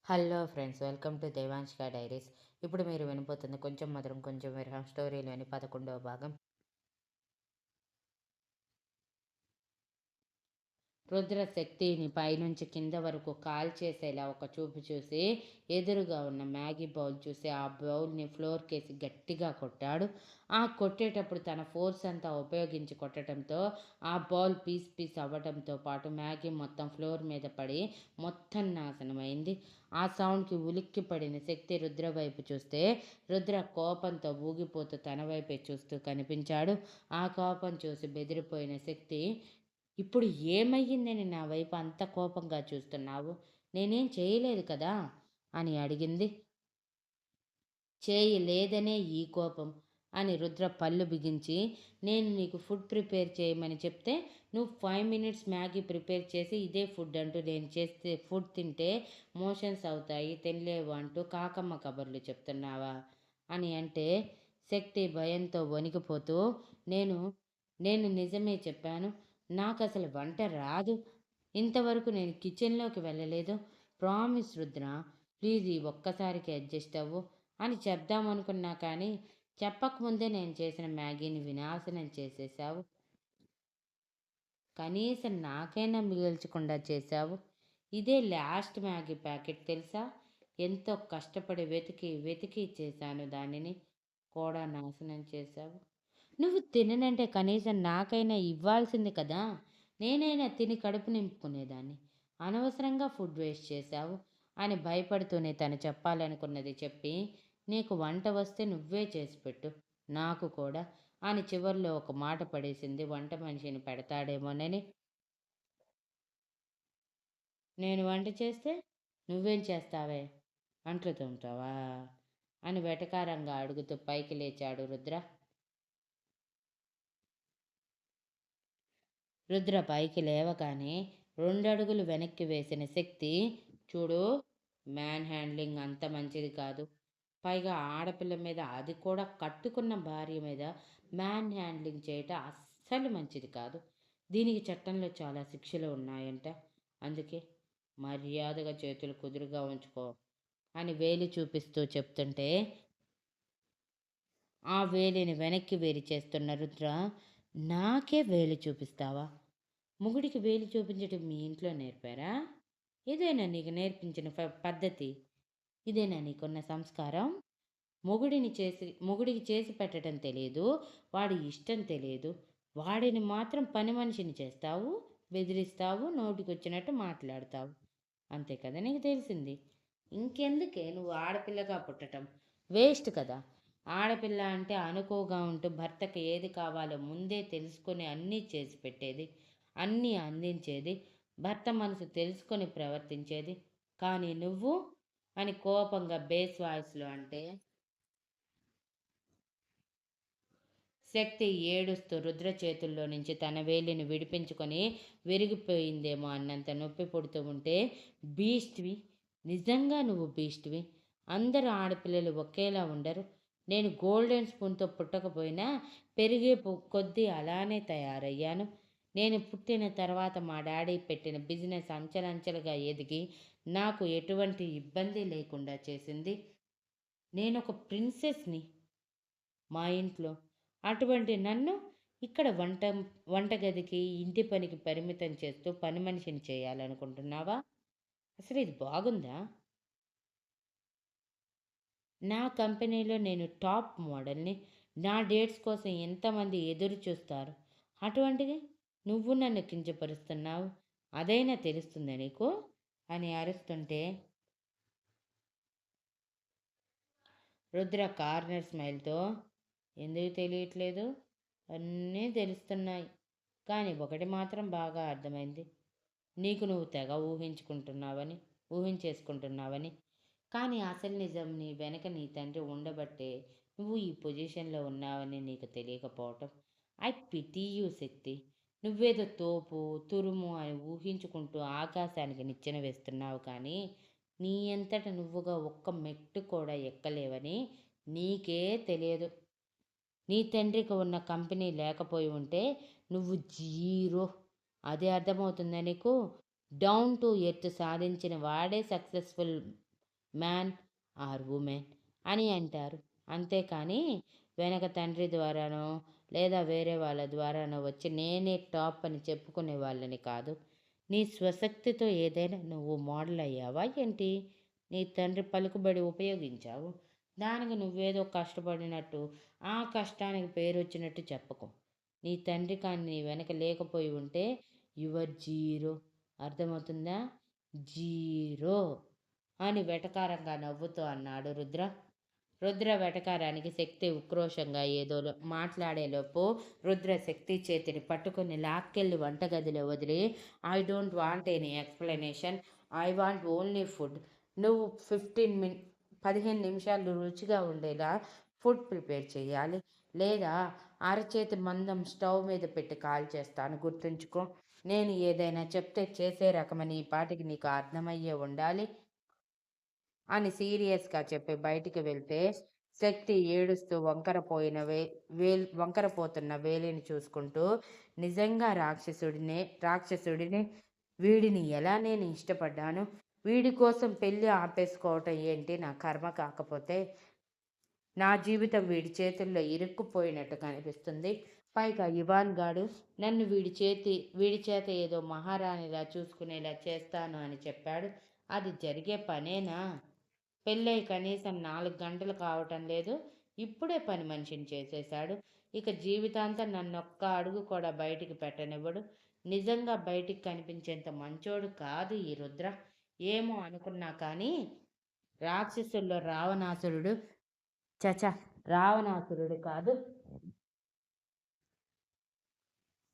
Hello friends, welcome to Devanshika diaries. ఇప్పుడు మీరు వినబోతుంది కొంచెం మధురం కొంచెం విరహం స్టోరీలోని 11వ భాగం. రుద్ర శక్తిని పైనుంచి కింద వరకు కాల్చేసేలా ఒక చూపు చూసి ఎదురుగా ఉన్న మ్యాగీ బౌల్ చూసి ఆ బౌల్ని ఫ్లోర్ కేసి గట్టిగా కొట్టాడు. ఆ కొట్టేటప్పుడు తన ఫోర్స్ అంతా ఉపయోగించి కొట్టడంతో ఆ బౌల్ పీస్ పీస్ అవ్వడంతో పాటు మ్యాగీ మొత్తం ఫ్లోర్ మీద పడి మొత్తం నాశనమైంది. ఆ సౌండ్కి ఉలిక్కి పడిన శక్తి రుద్ర వైపు చూస్తే రుద్ర కోపంతో ఊగిపోతూ తన వైపే చూస్తూ కనిపించాడు. ఆ కోపం చూసి బెదిరిపోయిన శక్తి, ఇప్పుడు ఏమయ్యిందని నా వైపు అంత కోపంగా చూస్తున్నావు? నేనేం చేయలేదు కదా అని అడిగింది. చేయలేదనే ఈ కోపం అని రుద్ర పళ్ళు బిగించి, నేను నీకు ఫుడ్ ప్రిపేర్ చేయమని చెప్తే నువ్వు 5 మినిట్స్ మ్యాగీ ప్రిపేర్ చేసి ఇదే ఫుడ్ అంటూ నేను చేస్తే ఫుడ్ తింటే మోషన్స్ అవుతాయి తినలేవు అంటూ కాకమ్మ కబుర్లు చెప్తున్నావా అని అంటే, శక్తి భయంతో వణికిపోతూ, నేను నేను నిజమే చెప్పాను. నాకసలు వంట రాదు. ఇంతవరకు నేను కిచెన్‌లోకి వెళ్ళలేదు. ప్రామిస్ రుద్ర. ప్లీజ్ ఈ ఒక్కసారికి అడ్జస్ట్ అవ్వు అని చెప్దామనుకున్నా కానీ, చెప్పకముందే నేను చేసిన మ్యాగీని వినాశనం చేసేశావు. కనీసం నాకైనా మిగిల్చకుండా చేశావు. ఇదే లాస్ట్ మ్యాగీ ప్యాకెట్ తెలుసా? ఎంతో కష్టపడి వెతికి, వెతికి చేశాను దానిని కూడా నాశనం చేశావు. నువ్వు తిననంటే కనీసం నాకైనా ఇవ్వాల్సింది కదా! నేనైనా తిని కడుపు నింపుకునేదాన్ని. అనవసరంగా ఫుడ్ వేస్ట్ చేశావు అని భయపడుతూనే తను చెప్పాలనుకున్నది చెప్పి, నీకు వంట వస్తే నువ్వే చేసి పెట్టు. నాకు కూడా అని చివర్లో ఒక మాట పడేసింది వంట మనిషిని పెడతాడేమోనని. నేను వంట చేస్తే నువ్వేం చేస్తావే? అంట్లు తోముతావా? అని వెటకారంగా అడుగుతూ పైకి లేచాడు రుద్ర. రుద్ర పైకి లేవగానే 2 అడుగులు వెనక్కి వేసిన శక్తి, చూడు, మ్యాన్ హ్యాండ్లింగ్ అంత మంచిది కాదు. పైగా ఆడపిల్ల మీద, అది కూడా కట్టుకున్న భార్య మీద మ్యాన్ హ్యాండ్లింగ్ చేయటం అస్సలు మంచిది కాదు. దీనికి చట్టంలో చాలా శిక్షలు ఉన్నాయంట. అందుకే మర్యాదగా చేతులు కుదురుగా ఉంచుకో అని వేలి చూపిస్తూ చెప్తుంటే, ఆ వేలిని వెనక్కి వేలి చేస్తున్న రుద్ర, నాకే వేలు చూపిస్తావా? మొగుడికి వేలు చూపించడం మీ ఇంట్లో నేర్పారా? ఇదేనా నీకు నేర్పించిన పద్ధతి? ఇదేనా నీకున్న సంస్కారం? మొగుడికి చేసి పెట్టడం తెలియదు. వాడి ఇష్టం తెలియదు. వాడిని మాత్రం పని మనిషిని చేస్తావు, బెదిరిస్తావు, నోటికొచ్చినట్టు మాట్లాడతావు. అంతే కదా నీకు తెలిసింది. ఇంకెందుకే నువ్వు ఆడపిల్లగా పుట్టటం? వేస్ట్ కదా! ఆడపిల్ల అంటే అనుకువగా ఉంటూ భర్తకి ఏది కావాలో ముందే తెలుసుకొని అన్నీ చేసి పెట్టేది, అన్నీ అందించేది, భర్త మనసు తెలుసుకొని ప్రవర్తించేది. కానీ నువ్వు అని కోపంగా బేస్ వాయిస్లో అంటే, శక్తి ఏడుస్తూ రుద్ర చేతుల్లో నుంచి తన వేలిని విడిపించుకొని విరిగిపోయిందేమో అన్నంత నొప్పి పుడుతూ ఉంటే, బీస్ట్వి, నిజంగా నువ్వు బీస్ట్వి. అందరు ఆడపిల్లలు ఒకేలా ఉండరు. నేను గోల్డెన్ స్పూన్తో పుట్టకపోయినా పెరిగే కొద్దీ అలానే తయారయ్యాను. నేను పుట్టిన తర్వాత మా డాడీ పెట్టిన బిజినెస్ అంచెలంచెలుగా ఎదిగి నాకు ఎటువంటి ఇబ్బంది లేకుండా చేసింది. నేనొక ప్రిన్సెస్ని మా ఇంట్లో. అటువంటి నన్ను ఇక్కడ వంటగదికి, ఇంటి పనికి పరిమితం చేస్తూ పని మనిషిని చేయాలనుకుంటున్నావా? అసలు ఇది బాగుందా? నా కంపెనీలో నేను టాప్ మోడల్‌ని. నా డేట్స్ కోసం ఎంతమంది ఎదురు చూస్తారు. అటువంటిది నువ్వు నన్ను కించపరుస్తున్నావు. అదైనా తెలుస్తుందా నీకు? అని అరుస్తుంటే, రుద్ర కార్నర్ స్మైల్‌తో, ఎందుకు తెలియట్లేదు? అన్నీ తెలుస్తున్నాయి. కానీ ఒకటి మాత్రం బాగా అర్థమైంది. నీకు నువ్వు తెగ ఊహించేసుకుంటున్నావని. కానీ అసలు నిజం నీ వెనక నీ తండ్రి ఉండబట్టే నువ్వు ఈ పొజిషన్‌లో ఉన్నావని నీకు తెలియకపోవటం. ఐ పిటీ యూ శక్తి. నువ్వేదో తోపు, తురుము అని ఊహించుకుంటూ ఆకాశానికి నిచ్చెన వేస్తున్నావు కానీ, నీ అంతట నువ్వుగా ఒక్క మెట్టు కూడా ఎక్కలేవని నీకే తెలియదు. నీ తండ్రికి ఉన్న కంపెనీ లేకపోయి ఉంటే నువ్వు జీరో. అది అర్థమవుతుందా నీకు? డౌన్ టు ఎర్త్ సాధించిన వాడే సక్సెస్‌ఫుల్ మ్యాన్ ఆర్ ఉమెన్ అని అంటారు. అంతేకానీ వెనక తండ్రి ద్వారానో లేదా వేరే వాళ్ళ ద్వారానో వచ్చి నేనే టాప్ అని చెప్పుకునే వాళ్ళని కాదు. నీ స్వశక్తితో ఏదైనా నువ్వు మోడల్ అయ్యావా ఏంటి? నీ తండ్రి పలుకుబడి ఉపయోగించావు. దానికి నువ్వేదో కష్టపడినట్టు, ఆ కష్టానికి పేరొచ్చినట్టు చెప్పుకో. నీ తండ్రి కానీ నీ వెనక లేకపోయి ఉంటే యువర్ జీరో. అర్థమవుతుందా? జీరో అని వెటకారంగా నవ్వుతూ అన్నాడు రుద్ర. రుద్ర వెటకారానికి శక్తి ఉక్రోషంగా ఏదో మాట్లాడేలోపు రుద్ర శక్తి చేతిని పట్టుకుని లాక్కెళ్ళి వంటగదిలో వదిలి, I don't want any explanation, I want only food. నువ్వు 15 నిమిషాలు రుచిగా ఉండేలా ఫుడ్ ప్రిపేర్ చేయాలి, లేదా అరచేతి మందం స్టవ్ మీద పెట్టి కాల్ చేస్తాను, గుర్తుంచుకో. నేను ఏదైనా చెప్తే చేసే రకమని ఈ పాటికి నీకు అర్థమయ్యే ఉండాలి అని సీరియస్గా చెప్పి బయటికి వెళ్తే శక్తి ఏడుస్తూ వంకరపోతున్న వేలిని చూసుకుంటూ, నిజంగా రాక్షసుడిని వీడిని ఎలా నేను ఇష్టపడ్డాను, వీడి కోసం పెళ్ళి ఆపేసుకోవటం ఏంటి నా కర్మ కాకపోతే, నా జీవితం వీడి చేతుల్లో ఇరుక్కుపోయినట్టు కనిపిస్తుంది. పైగా ఇవాన్ గాడు నన్ను వీడి చేత ఏదో మహారాణిలా చూసుకునేలా చేస్తాను అని చెప్పాడు. అది జరిగే పనేనా? పెళ్ళై కనీసం 4 గంటలు కావటం లేదు. ఇప్పుడే పని మనిషిని చేసేశాడు. ఇక జీవితాంతం నన్నొక్క అడుగు కూడా బయటికి పెట్టనివ్వడు. నిజంగా బయటికి కనిపించేంత మంచోడు కాదు ఈ రుద్ర. ఏమో అనుకున్నా కానీ రాక్షసుల్లో రావణాసురుడు చచ రావణాసురుడు కాదు.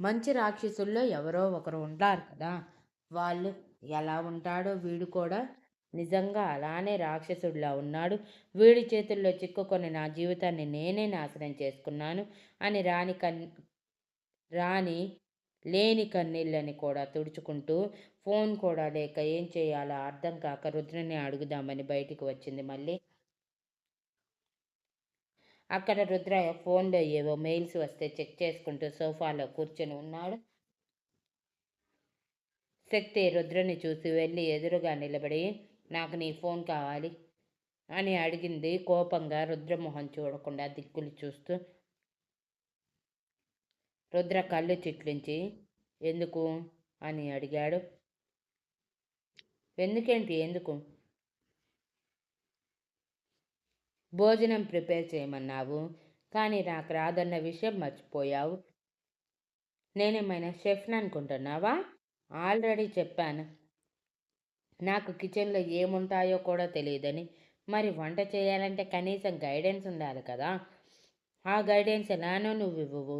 మంచి రాక్షసుల్లో ఎవరో ఒకరు ఉంటారు కదా! వాళ్ళు ఎలా ఉంటాడో వీడు కూడా నిజంగా అలానే రాక్షసుడిలా ఉన్నాడు. వీడి చేతుల్లో చిక్కుకొని నా జీవితాన్ని నేనే నాశనం చేసుకున్నాను అని రాణి లేని కన్నీళ్ళని కూడా తుడుచుకుంటూ, ఫోన్ కూడా లేక ఏం చేయాలో అర్థం కాక రుద్రని అడుగుదామని బయటికి వచ్చింది మళ్ళీ. అక్కడ రుద్ర ఫోన్లో ఏవో మెయిల్స్ వస్తే చెక్ చేసుకుంటూ సోఫాలో కూర్చొని ఉన్నాడు. శక్తి రుద్రని చూసి వెళ్ళి ఎదురుగా నిలబడి, నాకు నీ ఫోన్ కావాలి అని అడిగింది కోపంగా, రుద్రమొహం చూడకుండా దిక్కులు చూస్తూ. రుద్ర కళ్ళు చిట్లించి, ఎందుకు అని అడిగాడు. ఎందుకేంటి? ఎందుకు? భోజనం ప్రిపేర్ చేయమన్నావు, కానీ నాకు రాదన్న విషయం మర్చిపోయావు. నేనేమైనా షెఫ్ని అనుకుంటున్నావా? ఆల్రెడీ చెప్పాను, నాకు కిచెన్లో ఏముంటాయో కూడా తెలియదని. మరి వంట చేయాలంటే కనీసం గైడెన్స్ ఉండాలి కదా! ఆ గైడెన్స్ ఎలానో నువ్వు ఇవ్వవు.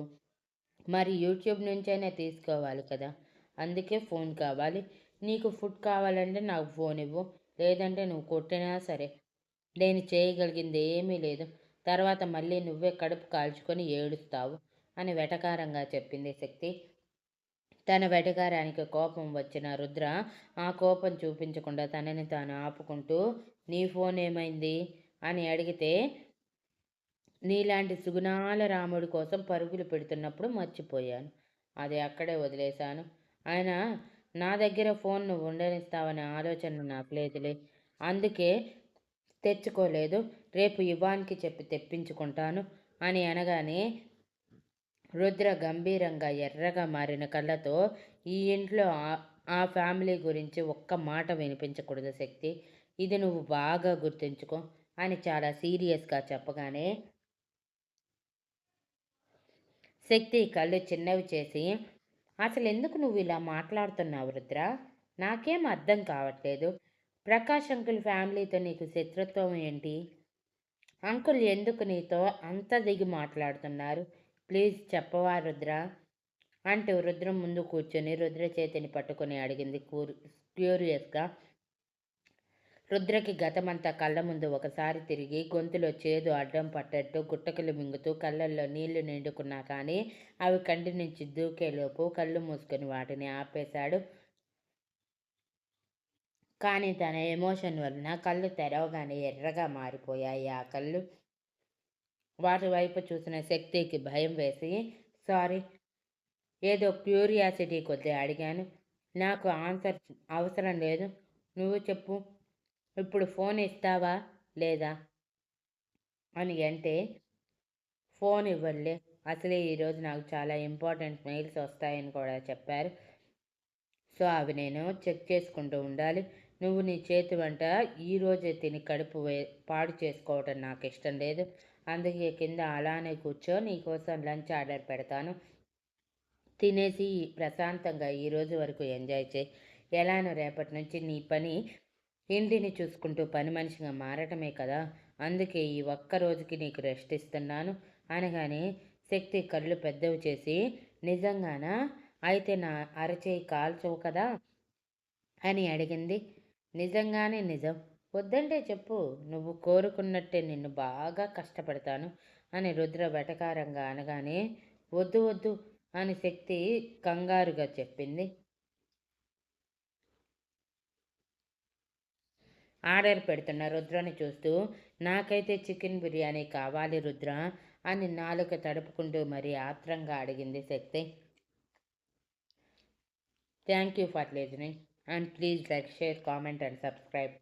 మరి యూట్యూబ్ నుంచైనా తీసుకోవాలి కదా! అందుకే ఫోన్ కావాలి. నీకు ఫుడ్ కావాలంటే నాకు ఫోన్ ఇవ్వు, లేదంటే నువ్వు కొట్టినా సరే. నేను చేయగలిగింది ఏమీ లేదు. తర్వాత మళ్ళీ నువ్వే కడుపు కాల్చుకొని ఏడుస్తావు అని వెటకారంగా చెప్పింది శక్తి. తన వెటకారానికి కోపం వచ్చిన రుద్ర ఆ కోపం చూపించకుండా తనని తాను ఆపుకుంటూ, నీ ఫోన్ ఏమైంది అని అడిగితే, నీలాంటి సుగుణాల రాముడి కోసం పరుగులు పెడుతున్నప్పుడు మర్చిపోయాను. అది అక్కడే వదిలేశాను. ఆయన నా దగ్గర ఫోన్ నువ్వు ఉండనిస్తావనే ఆలోచన నాకు లేదులే. అందుకే తెచ్చుకోలేదు. రేపు ఇవాన్కి చెప్పి తెప్పించుకుంటాను అని అనగానే రుద్ర గంభీరంగా ఎర్రగా మారిన కళ్ళతో, ఈ ఇంట్లో ఆ ఫ్యామిలీ గురించి ఒక్క మాట వినిపించకూడదు శక్తి. ఇది నువ్వు బాగా గుర్తుంచుకో అని చాలా సీరియస్గా చెప్పగానే శక్తి కళ్ళు చిన్నవి చేసి, అసలు ఎందుకు నువ్వు ఇలా మాట్లాడుతున్నావు రుద్ర? నాకేం అర్థం కావట్లేదు. ప్రకాష్ అంకుల్ ఫ్యామిలీతో నీకు శత్రుత్వం ఏంటి? అంకుల్ ఎందుకు నీతో అంత దిగి మాట్లాడుతున్నారు? ప్లీజ్ చెప్పవా రుద్ర అంటూ రుద్రం ముందు కూర్చొని రుద్ర చేతిని పట్టుకొని అడిగింది క్యూరియస్గా. రుద్రకి గతమంతా కళ్ళ ముందు ఒకసారి తిరిగి గొంతులో చేదు అడ్డం పట్టట్టు గుట్టకలు మింగుతూ కళ్ళల్లో నీళ్లు నిండుకున్నా కానీ అవి కంటి నుంచి దూకేలోపు కళ్ళు మూసుకొని వాటిని ఆపేశాడు. కానీ తన ఎమోషన్ వలన కళ్ళు తెరవగానే ఎర్రగా మారిపోయాయి ఆ కళ్ళు. వాటి వైపు చూసిన శక్తికి భయం వేసి, సారీ, ఏదో క్యూరియాసిటీ కొద్దీ అడిగాను. నాకు ఆన్సర్ అవసరం లేదు, నువ్వు చెప్పు ఇప్పుడు ఫోన్ ఇస్తావా లేదా అని అంటే, ఫోన్ ఇవ్వనులే. అసలే ఈరోజు నాకు చాలా ఇంపార్టెంట్ మెయిల్స్ వస్తాయని కూడా చెప్పారు. సో, అవి నేను చెక్ చేసుకుంటూ ఉండాలి. నువ్వు నీ చేతి వంట ఈరోజే తిని పాడు చేసుకోవటం నాకిష్టం లేదు. అందుకే కింద అలానే కూర్చో, నీకోసం లంచ్ ఆర్డర్ పెడతాను. తినేసి ప్రశాంతంగా ఈరోజు వరకు ఎంజాయ్ చేయి. ఎలానో రేపటి నుంచి నీ పని ఇంటిని చూసుకుంటూ పని మనిషిగా మారటమే కదా! అందుకే ఈ ఒక్క రోజుకి నీకు రెస్ట్ ఇస్తున్నాను అనగానే శక్తి కళ్ళు పెద్దవి చేసి, నిజంగానా? అయితే నా అరచేయి కాల్చవు కదా అని అడిగింది. నిజంగానే నిజం. వద్దంటే చెప్పు. నువ్వు కోరుకున్నట్టే నిన్ను బాగా కష్టపెడతాను అని రుద్ర వెటకారంగా అనగానే, వద్దు వద్దు అని శక్తి కంగారుగా చెప్పింది. ఆర్డర్ పెడుతున్న రుద్రని చూస్తూ, నాకైతే చికెన్ బిర్యానీ కావాలి రుద్ర అని నాలుక తడుపుకుంటూ మరీ ఆత్రంగా అడిగింది Shakti. Thank you for listening and please like, share, comment and subscribe.